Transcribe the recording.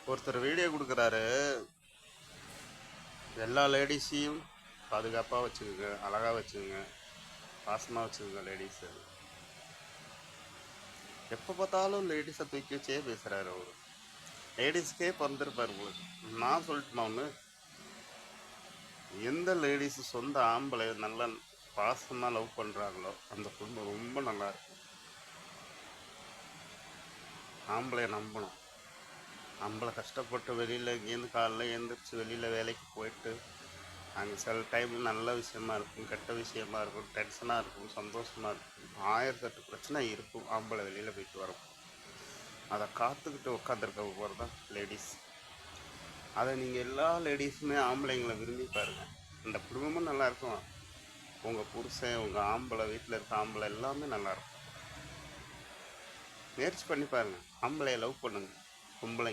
ஒருத்தர் வீடியோ கொடுக்குறாரு, எல்லா லேடிஸையும் பாதுகாப்பாக வச்சுக்கோங்க, அழகாக வச்சுக்கோங்க, பாசமாக வச்சுக்கோங்க லேடிஸு. எப்போ பார்த்தாலும் லேடிஸை தூக்கி வச்சே பேசுகிறாரு அவர். லேடிஸ்க்கே பிறந்திருப்பார் உங்களுக்கு. நான் சொல்லட்டுமா ஒன்று, எந்த லேடிஸு சொந்த ஆம்பளை நல்லா பாசமாக லவ் பண்ணுறாங்களோ அந்த குடும்பம் ரொம்ப நல்லா இருக்கும். ஆம்பளைய நம்பணும். ஆம்பளை கஷ்டப்பட்டு வெளியில் இங்கேருந்து காலைல எழுந்திரிச்சு வெளியில் வேலைக்கு போயிட்டு அங்கே சில டைமில் நல்ல விஷயமா இருக்கும், கெட்ட விஷயமா இருக்கும், டென்ஷனாக இருக்கும், சந்தோஷமாக இருக்கும், 1008 பிரச்சனை இருக்கும். ஆம்பளை வெளியில் போயிட்டு வரும், அதை காத்துக்கிட்டு உட்காந்துருக்க போகிறது தான் லேடிஸ். அதை நீங்கள் எல்லா லேடிஸுமே ஆம்பளைங்களை விரும்பி பாருங்கள், இந்த குடும்பமும் நல்லாயிருக்கும், உங்கள் புருஷன் உங்கள் ஆம்பளை வீட்டில் இருக்க ஆம்பளை எல்லாமே நல்லாயிருக்கும். முயற்சி பண்ணி பாருங்கள், ஆம்பளையை லவ் பண்ணுங்கள் பொம்பளைங்க.